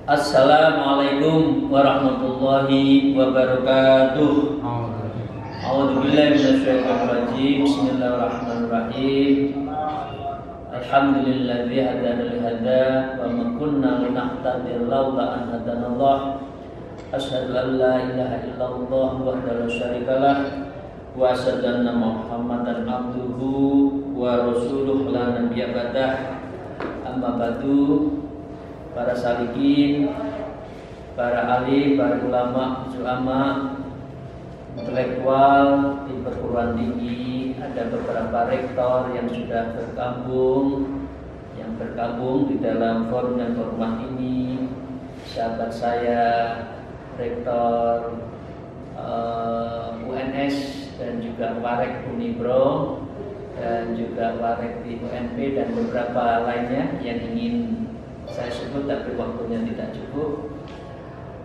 Assalamualaikum warahmatullahi wabarakatuh. A'udzubillahi minasyaitonir rajim. Bismillahirrahmanirrahim. Alhamdulilladzi hadana li hada wa ma kunna linahtadiya laula an hadanallah. Asyhadu an la ilaha illallah wahdahu la syarikalah wa asyhadu anna Muhammadan abduhu wa rasuluhu la nabiyya ba'dah. Amma ba'du. Para salikin, para alim, para ulama, intelektual di perguruan tinggi, ada beberapa rektor yang sudah bergabung di dalam forum dan format ini. Sahabat saya, rektor UNS dan juga warek Unibro dan juga warek di UNP dan beberapa lainnya yang ingin saya sebut tapi waktunya tidak cukup.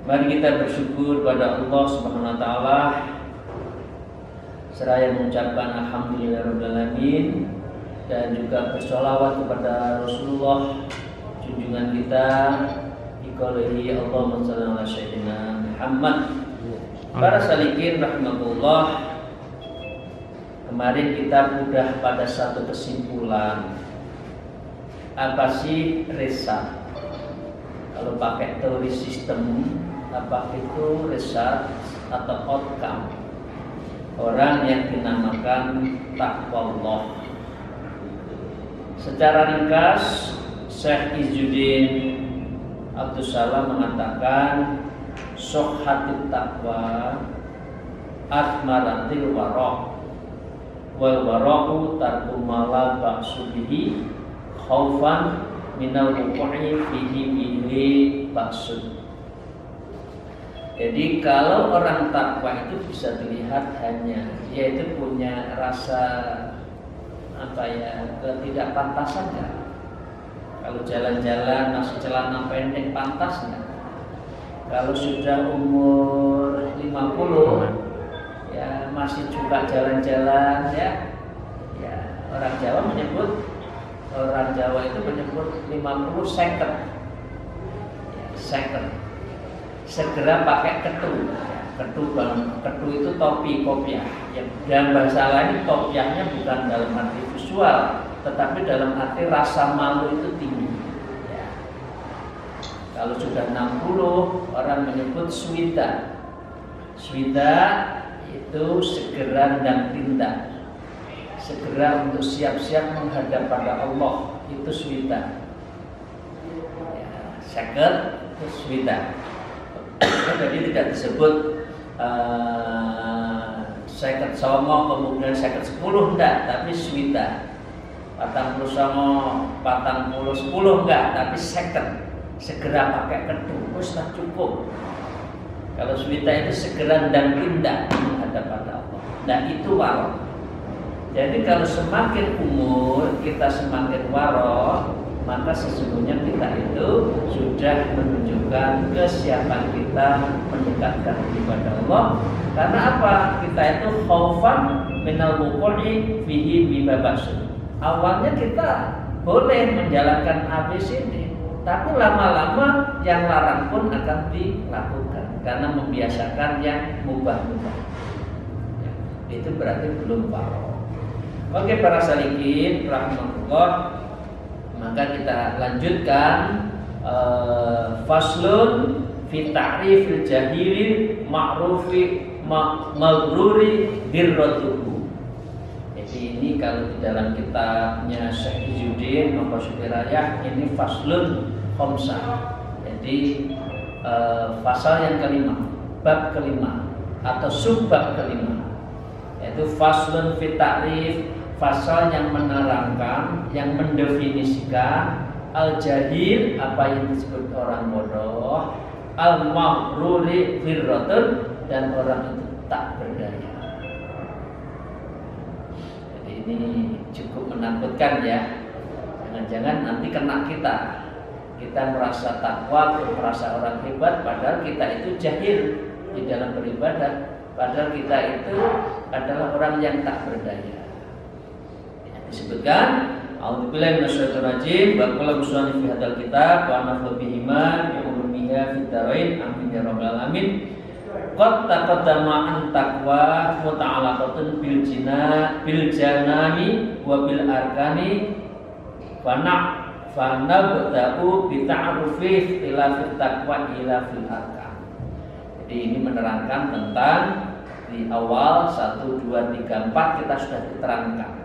Mari kita bersyukur kepada Allah Subhanahu wa taala seraya mengucapkan alhamdulillahirabbil alamin dan juga bersolawat kepada Rasulullah junjungan kita iqalihi Allahumma shalli ala sayyidina Muhammad. Para salikin rahimakumullah, kemarin kita sudah pada satu kesimpulan. Apa sih riset? Kalau pakai teori sistem, apa itu riset atau outcome? Orang yang dinamakan taqwallah. Secara ringkas, Syekh Izzuddin Abdul Salam mengatakan sohatit taqwa atmaratil waraq wal waraqu tarku mala ba'subihi khaufan minal wuqu'i fihi bihi ba'sud. Jadi kalau orang takwa itu bisa dilihat hanya yaitu punya rasa ketidakpantasan enggak? Kalau jalan-jalan masih celana pendek pantas enggak? Kalau sudah umur 50 ya masih juga jalan-jalan ya orang Jawa menyebut itu menyebut 50 second. Segera pakai ketu. Ketu itu topi kopiah. Yang dalam bahasa lain kopiahnya bukan dalam arti visual, tetapi dalam arti rasa malu itu tinggi. Ya. Kalau sudah 60 orang menyebut swida. Swida itu segera dan tindak. Segera untuk siap-siap menghadap pada Allah, itu swida. Second itu swida. Jadi tidak disebut second songo kemudian second 10 enggak, tapi swida. Patang puluh songo, patang puluh 10 enggak, tapi second. Segera pakai ketu, sudah cukup. Kalau swida itu segera dan tindak menghadap pada Allah. Nah itu warok. Jadi kalau semakin umur kita semakin warok, maka sesungguhnya kita itu sudah menunjukkan kesiapan kita mendekatkan kepada Allah. Karena apa? Kita itu khaufan minal wuqu'i fihi bibabasud. Awalnya kita boleh menjalankan ABCD, tapi lama-lama yang larang pun akan dilakukan karena membiasakan yang mubah-mubah. Itu berarti belum warok. Oke para salikin rahmatullah, maka kita lanjutkan faslun fi ta'rifil jahili ma'rufi maghruri birratuhu. Jadi ini kalau di dalam kitabnya Syekh Izzuddin Maqasidul Rayah ini faslun khamsah. Jadi pasal yang kelima, bab kelima atau subbab kelima, yaitu faslun fi ta'rif, pasal yang menerangkan, yang mendefinisikan al-jahil, apa yang disebut orang bodoh, al-maghruri firratun, dan orang itu tak berdaya. Ini cukup menakutkan ya. Jangan-jangan nanti kena kita. Kita merasa takwa, merasa orang hebat, padahal kita itu jahil di dalam beribadah. Padahal kita itu adalah orang yang tak berdaya. Ya, disebutkan, A'udzubillahi minasyaitonir rajim, wa qala musannif fi hadzal kitab wa nafa'u bihima bi umumiha fid dharain amin ya rabbal alamin. Qad taqaddama an taqwa muta'allaqatun bil janani wa bil arkani fanabda'u bi ta'rufi ikhtilafit taqwa ila fil arkan. Jadi ini menerangkan tentang di awal 1, 2, 3, 4 kita sudah diterangkan.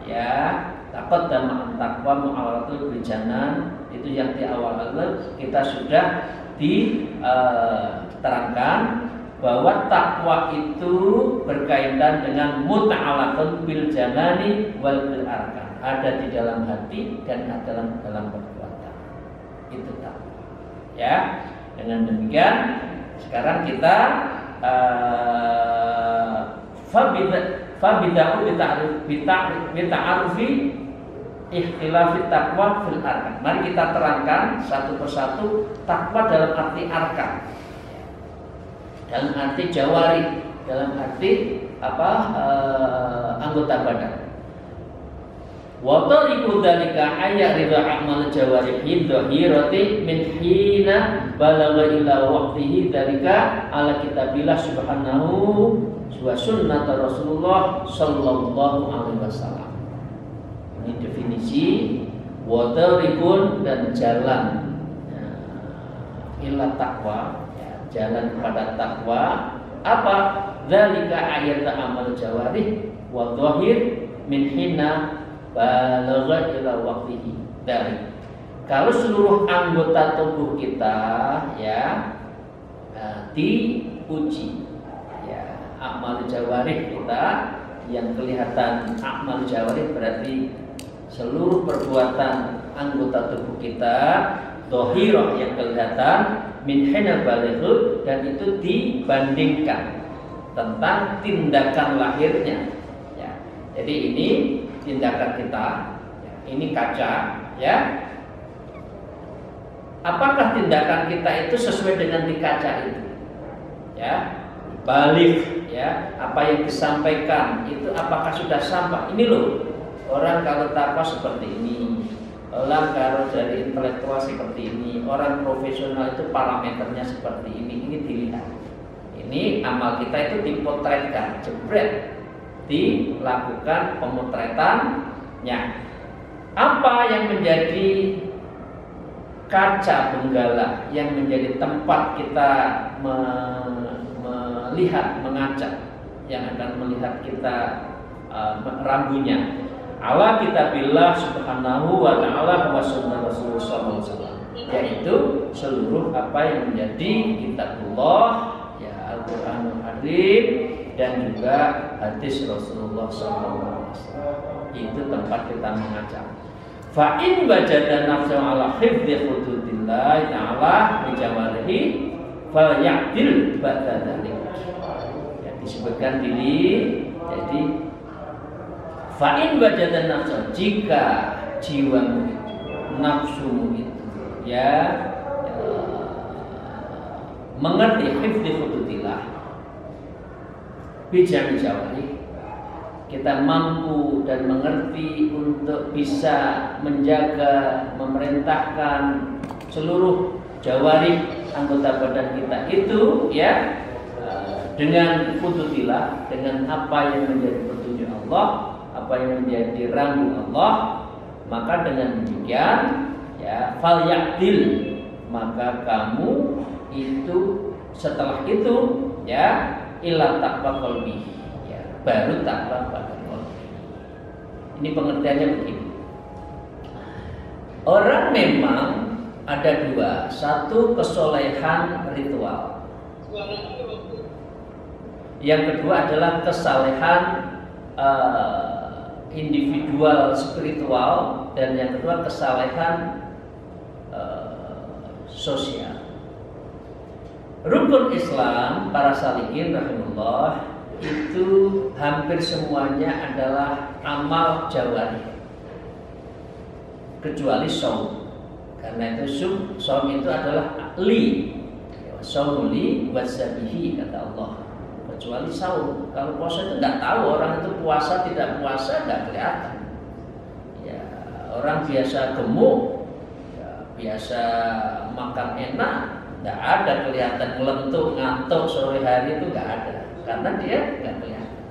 Ya, taqaddama an taqwa mu'allaqatun bil janan, itu yang di awal-awal kita sudah diterangkan bahwa takwa itu berkaitan dengan muta'allaqun bil janani wal bil arkan, ada di dalam hati dan dalam perbuatan. Itu takwa. Ya, dengan demikian sekarang kita fabida'u bita'arufi ikhtilafit taqwa fil arkan. Mari kita terangkan satu persatu takwa dalam arti arkan, dalam arti jawari, dalam arti anggota badan. Wa tariqu dzalika ayya ridha amal jawarihi dhahirati min hina balagha ila waqtihi dzalika ala kitabillah subhanahu wa sunnat Rasulullah sallallahu alaihi wasallam. Ini definisi wa tariqun dan jalan ila taqwa, jalan kepada takwa. Apa? Dzalika ayat amal jawarih wa dhahir min hina balagha ila waqtihi. Dari kalau seluruh anggota tubuh kita ya diuji ya, amal jawarih kita yang kelihatan, amal jawarih berarti seluruh perbuatan anggota tubuh kita, dhahirah yang kelihatan, min hina baligh, dan itu dibandingkan tentang tindakan lahirnya ya. Jadi ini tindakan kita ya, ini kaca ya. Apakah tindakan kita itu sesuai dengan di kaca itu ya, balik ya, apa yang disampaikan itu apakah sudah sampai. Ini loh, orang kalau takwa seperti ini, orang kalau dari intelektual seperti ini, orang profesional itu parameternya seperti ini dilihat. Ini amal kita itu dipotretkan, jebret, dilakukan pemotretannya. Apa yang menjadi kaca benggala, yang menjadi tempat kita melihat, mengaca, yang akan melihat kita rambunya. Allah kitabillah subhanahu wa ta'ala wa sunnah Rasulullah sallallahu alaihi wasallam, yaitu seluruh apa yang menjadi kitabullah ya, Al-Qur'anul Karim, dan juga hadis Rasulullah sallallahu alaihi wasallam. Itu tempat kita mengaca. Fa in wajada nafsahu ala hifdzi hududillah ta'ala bi jawarihi fal ya'dil ba'da dzalik. Ya, disebutkan ini. Jadi fa in wajada nafsahu, jika jiwamu itu, nafsumu itu ya, mengerti hifdzi hududillah bi jawarihi, kita mampu dan mengerti untuk bisa menjaga, memerintahkan seluruh jawarih anggota badan kita itu ya, dengan hududillah, dengan apa yang menjadi petunjuk Allah, apa yang menjadi rambu Allah, maka dengan demikian ya, fal ya'dil, maka kamu itu setelah itu ya ila taqwa qalbi, baru takwa pada Allah. Ini pengertiannya begini. Orang memang ada dua, satu kesolehan ritual, yang kedua adalah kesalehan individual spiritual, dan yang kedua kesalehan sosial. Rukun Islam para salikin rahimahullah itu hampir semuanya adalah amal jawari kecuali saum. Karena itu saum itu adalah li, saum li wasabihi kata Allah. Kecuali saum. Kalau puasa itu nggak tahu orang itu puasa tidak puasa nggak kelihatan. Ya, orang biasa gemuk, ya, biasa makan enak, nggak ada kelihatan melentuk, ngantuk sore hari itu nggak ada, karena dia nggak kelihatan.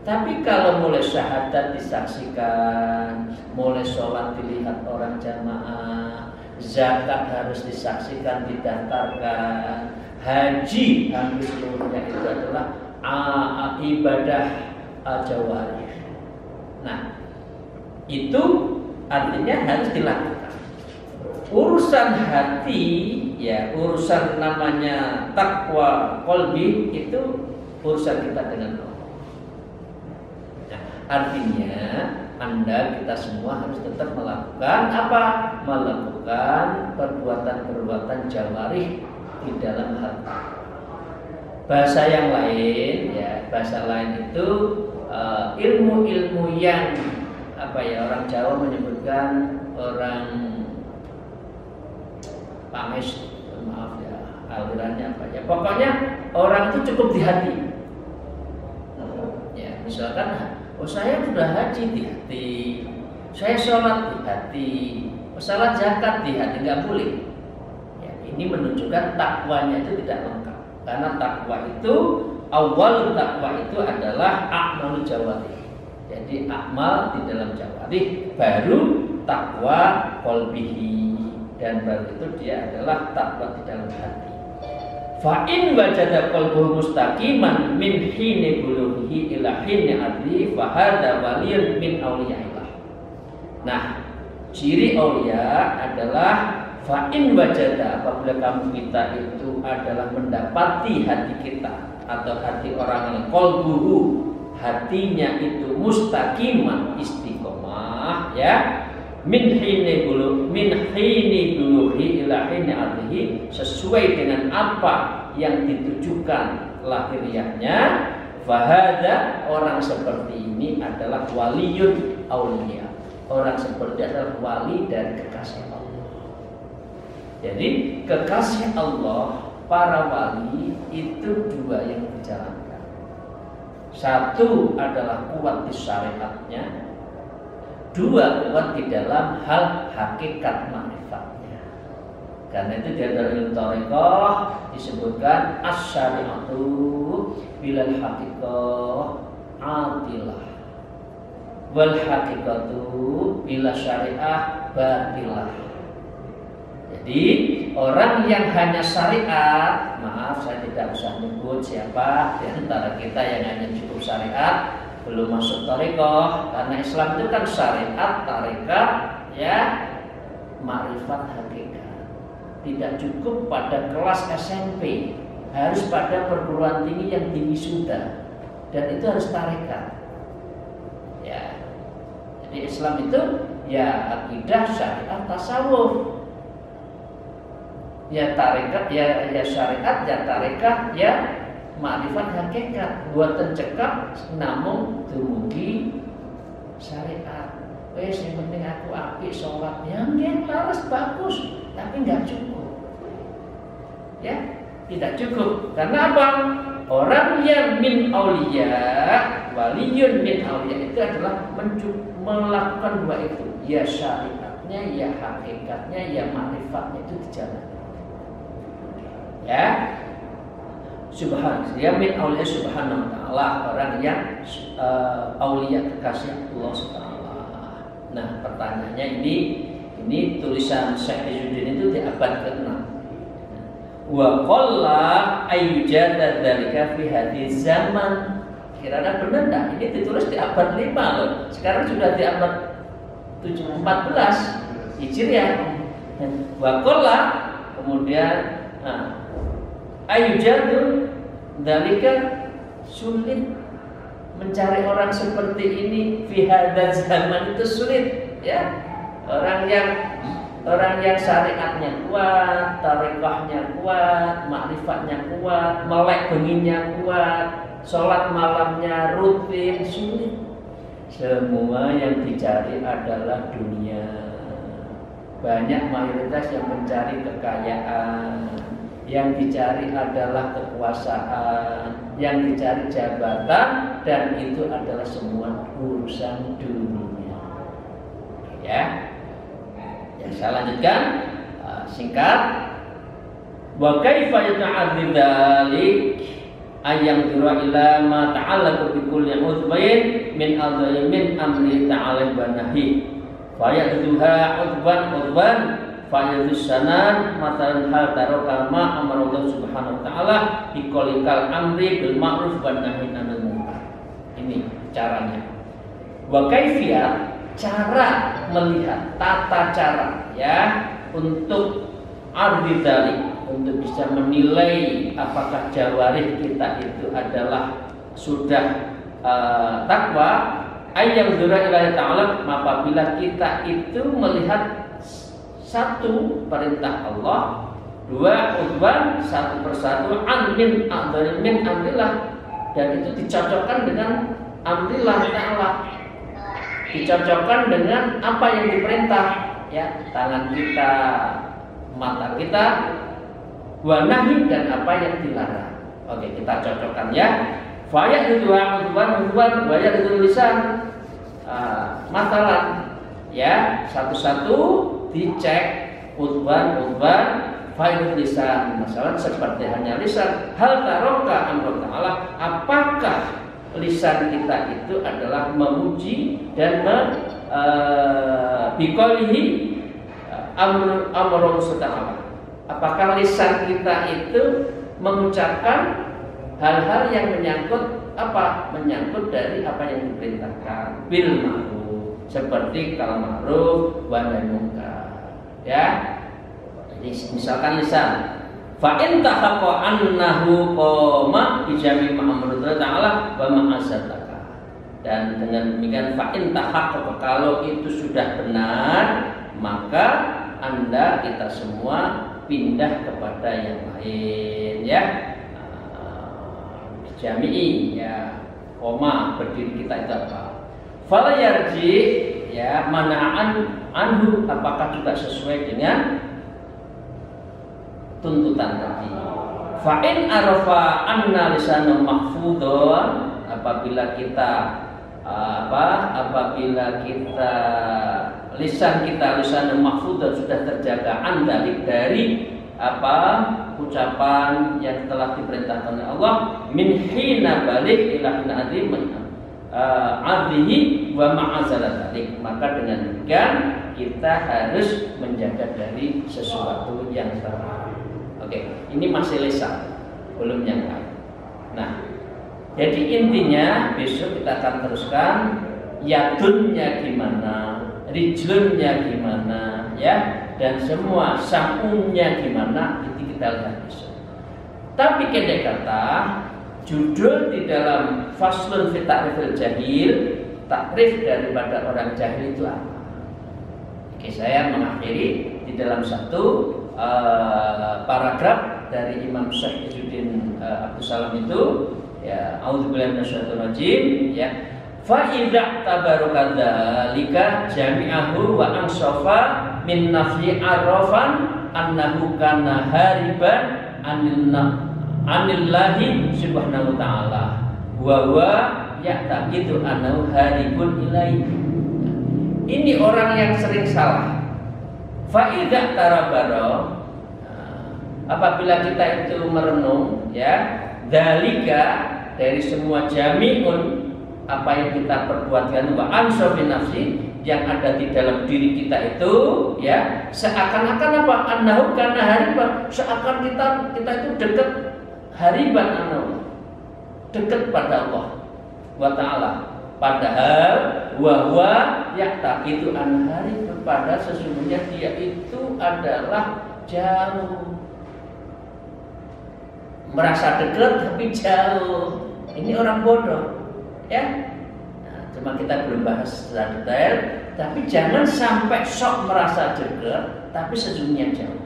Tapi kalau mulai syahadat disaksikan, mulai sholat dilihat orang jamaah, zakat harus disaksikan, didaftarkan, haji hampir seluruhnya itu adalah ibadah jawari. Nah, itu artinya harus dilakukan. Urusan hati, ya urusan namanya takwa qalbi itu urusan kita dengan Allah. Nah, artinya kita semua harus tetap melakukan apa? Melakukan perbuatan-perbuatan jawarih di dalam hati. Bahasa yang lain, ya bahasa lain itu ilmu-ilmu yang apa ya, orang Jawa menyebutkan orang pames, maaf ya alirannya apa ya, pokoknya orang itu cukup di hati. Ya misalkan, oh saya sudah haji di hati, saya sholat di hati, salat zakat di hati, nggak boleh. Ya, ini menunjukkan takwanya itu tidak lengkap. Karena takwa itu, awal takwa itu adalah a'malul jawarih. Jadi amal di dalam jawarih, baru takwa qalbihi, dan baru itu dia adalah takwa di dalam hati. Fa in wajada qalbuhu mustaqiman min hini bulughi ila hini adli fa hadza waliyun min auliyaillah. Nah, ciri aulia adalah fa in wajada, apabila kamu kita itu adalah mendapati hati kita atau hati orang lain, qalbuhu, hatinya itu mustaqiman, istiqomah, ya, min hini bulughi ila hini adlihi, sesuai dengan apa yang ditujukan lahiriahnya. Fahada, orang seperti ini adalah waliyun aulia, orang seperti adalah wali dari kekasih Allah. Jadi kekasih Allah, para wali itu dua yang dijalankan. Satu adalah kuat di syariatnya, dua kuat di dalam hal hakikat makrifatnya. Karena itu di dalam ilmu thariqah disebutkan as-syari'atu bilal haqiqah atilah, wal haqiqatu bila syariah batilah. Jadi orang yang hanya syariat, maaf saya tidak usah nyebut siapa di antara kita yang hanya cukup syariat, belum masuk thariqah, karena Islam itu kan syariat, thariqah, ya, makrifat hakikat. Tidak cukup pada kelas SMP, harus pada perguruan tinggi yang tinggi sudah, dan itu harus thariqah. Ya, jadi Islam itu ya akidah, syariat, tasawuf. Ya tarekat, ya syariat, ya tarekat, ya makrifat hakikat. Buatan cekap namun dumugi syariat. Wes yang penting aku apik sholatnya, nggih laras bagus, tapi nggak cukup. Ya, tidak cukup. Karena apa? Orang yang min auliya, waliyun min auliya itu adalah melakukan dua itu. Ya syariatnya, ya hakikatnya, ya makrifatnya itu dijalankan. Ya, subhan, dia min auliya subhanahu wa ta'ala, orang yang auliya kekasih Allah subhanahu wa ta'ala. Nah, pertanyaannya ini tulisan Syekh Izzuddin itu di abad ke-6. Wa qalla ayyujada dzalika fi hadhihi zaman. Kira-kira benar enggak? Ini ditulis di abad 5 loh. Sekarang sudah di abad 14 Hijriah. Wa qalla, kemudian ayyujadu dzalika, sulit mencari orang seperti ini fi hadzal zaman, itu sulit, ya. Orang yang syariatnya kuat, thariqahnya kuat, makrifatnya kuat, melek benginya kuat, sholat malamnya rutin, sulit. Semua yang dicari adalah dunia. Banyak mayoritas yang mencari kekayaan, yang dicari adalah kekuasaan, yang dicari jabatan, dan itu adalah semua urusan dunia. Ya, saya lanjutkan singkat. Wa kaifa yata'addi dzalik ayang dura ila ma ta'allaqu bi kulli udbain min adzamin amri ta'ala wa nahi fa yadduha udban fa yadussanan matalan hal taraka ma amarullah subhanahu wa ta'ala bi qalikal amri bil ma'ruf wa nahi anil munkar. Ini caranya. Wa kaifiyat, cara melihat, tata cara ya untuk ardi dzalik, untuk bisa menilai apakah jawarih kita itu adalah sudah takwa. Ayam dzura ilahi ta'ala, apabila kita itu melihat satu perintah Allah, dua udwan, satu persatu min amrillah, dan itu dicocokkan dengan amrillah ta'ala, dicocokkan dengan apa yang diperintah ya, tangan kita, mata kita, wanahi, dan apa yang dilarang. Oke, kita cocokkan ya. Fayat itu udwan, wayat itu lisan. Masalah ya, satu-satu dicek udwan, fayat lisan. Masalah seperti hanya lisan. Hal taroka amrul ta'ala, apakah lisan kita itu adalah memuji dan biqaulihi amrul ta'ala. Apakah lisan kita itu mengucapkan hal-hal yang menyangkut apa? Menyangkut dari apa yang diperintahkan bil ma'ruf, seperti kalau ma'ruf wa nahi munkar. Ya. Jadi misalkan lisan, fa in tahaqqa annahu qama bi jami' ma'amrullah ta'ala wa ma'asataka. Dan dengan demikian fa in tahaqqa, kalau itu sudah benar, maka Anda, kita semua pindah kepada yang lain ya. Jami'i ya, koma berdiri kita itu apa? Fala yarji ya, mana'an anhu, apakah juga sesuai dengan tuntutan tadi. Fa in arafa anna lisanu mahfudun, apabila kita apabila kita lisan mahfudun sudah terjaga andalik dari ucapan yang telah diperintahkan oleh Allah, min hina balik ila hina adhihi wa ma'azalalik, maka dengan demikian kita harus menjaga dari sesuatu yang terlarang. Oke, ini masih lisan, belum yang lain. Nah, jadi intinya besok kita akan teruskan yadunnya gimana, rijlunnya gimana ya, dan semua samunnya gimana, itu kita lihat besok. Tapi kedai kata judul di dalam faslun fi ta'rifil jahil, takrif daripada orang jahil itu apa? Oke, saya mengakhiri di dalam satu paragraf dari Imam Syekh Izzuddin Abdus Salam itu ya, a'udzubillahi minasyaitonir rajim ya. Fa idza tabarukadzalika jami'ahu wa ansafa min nafyi arrafan annahu kana hariban anillahi subhanahu wa ta'ala wa huwa ya'taqidu annahu haribun ilaihi. Ini orang yang sering salah. Fa idza tarabara, apabila kita itu merenung ya, dalika dari semua jami'un, apa yang kita perbuatkan, wa ansafi nafsi, yang ada di dalam diri kita itu ya, seakan-akan apa? Annahu kana hariban, seakan kita itu dekat hariban annahu, dekat pada Allah wa ta'ala, padahal wa huwa ya'taqidu an harib, pada sesungguhnya dia itu adalah jauh, merasa dekat tapi jauh. Ini orang bodoh ya. Nah, cuma kita belum bahas secara detail, tapi jangan sampai sok merasa dekat tapi sesungguhnya jauh.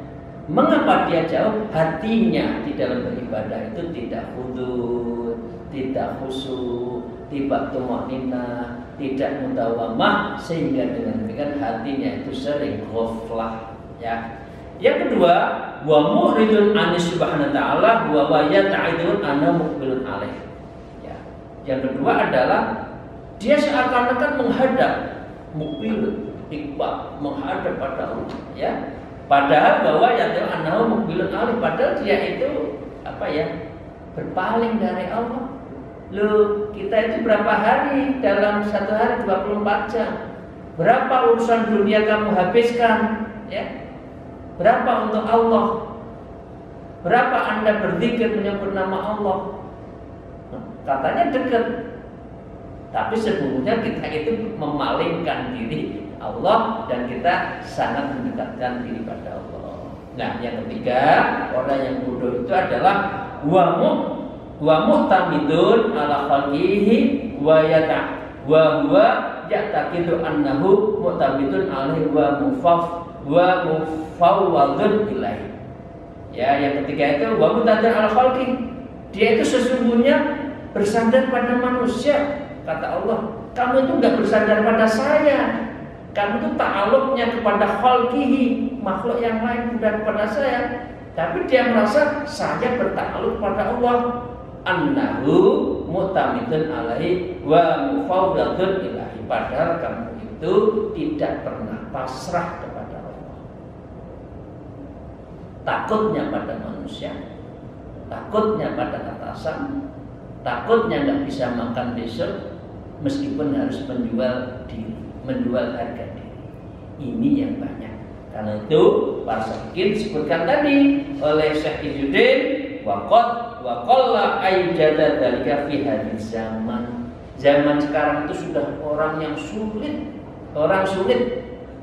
Mengapa dia jauh? Hatinya di dalam beribadah itu tidak khudu, tidak khusyuk, tidak tumakninah, tidak mudawamah, sehingga dengan demikian hatinya itu sering ghaflah, ya. Yang kedua, wa mu'ridun anis subhanahu wa ta'ala wa yata'idun anna muqbilun alaih. Ya. Yang kedua adalah dia seakan-akan menghadap muqbilun, iqbal, menghadap pada Allah, ya. Padahal bahwa yata'idun anna muqbilun alaih, padahal dia itu apa ya? Berpaling dari Allah. Loh, kita itu berapa hari dalam satu hari 24 jam? Berapa urusan dunia kamu habiskan, ya? Berapa untuk Allah? Berapa Anda berzikir menyebut nama Allah? Katanya dekat, tapi sebetulnya kita itu memalingkan diri Allah dan kita sangat mendekatkan diri pada Allah. Nah, yang ketiga, orang yang bodoh itu adalah wa mu'tamidun ala khalqihi wa huwa ya'taqidu annahu mu'tamidun alaihi wa mufawwadun ilaihi. Ya, yang ketiga itu wa mu'tamidun ala khalqihi. Dia itu sesungguhnya bersandar pada manusia. Kata Allah, kamu itu enggak bersandar pada saya. Kamu itu ta'alluqnya kepada khalqihi, makhluk yang lain, bukan kepada saya. Tapi dia merasa saya bertakluk pada Allah. Annahu mu'tamidun alaihi wa mufawwadun ilahi. Padahal kamu itu tidak pernah pasrah kepada Allah. Takutnya pada manusia, takutnya pada atasan, takutnya nggak bisa makan besok, meskipun harus menjual diri, menjual harga diri. Ini yang banyak. Karena itu para sahabat disebutkan tadi oleh Syekh Izzuddin wa qalla aijada dzalika fi hadis zaman. Zaman sekarang itu sudah orang yang sulit,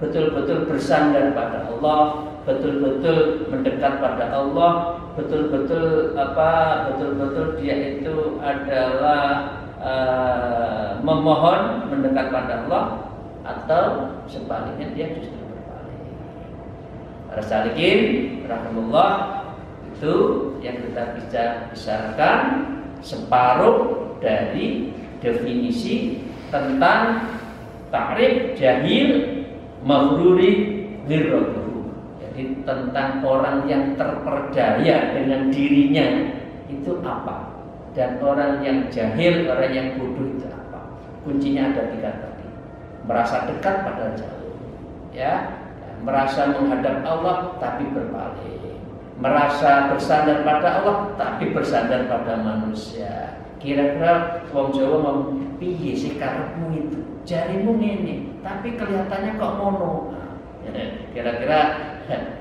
betul-betul bersandar pada Allah, betul-betul mendekat pada Allah, betul-betul dia itu adalah memohon mendekat pada Allah, atau sebaliknya dia justru para salikin rahimahullah. Itu yang kita bisa bicarakan separuh dari definisi tentang ta'rif jahil maghruri ghirratuhu. Jadi tentang orang yang terperdaya dengan dirinya itu apa, dan orang yang jahil, orang yang bodoh itu apa. Kuncinya ada 3 tadi. Merasa dekat pada jauh, ya. Merasa menghadap Allah tapi berpaling, merasa bersandar pada Allah tapi bersandar pada manusia. Kira-kira wong Jawa mau piye sih karepmu itu? Jarimu ini, tapi kelihatannya kok mono. Kira-kira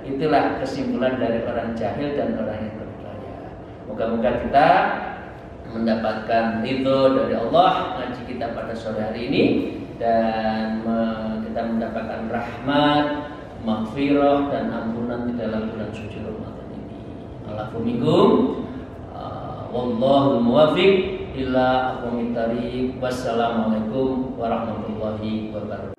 itulah kesimpulan dari orang jahil dan orang yang berdaya. Moga-moga kita mendapatkan ridho dari Allah ngaji kita pada sore hari ini, dan kita mendapatkan rahmat, maghfirah dan ampunan di dalam bulan suci Ramadan ini. Alhamdulillah. Wallahul muwaffiq ila aqwamit thariq. Wassalamualaikum warahmatullahi wabarakatuh.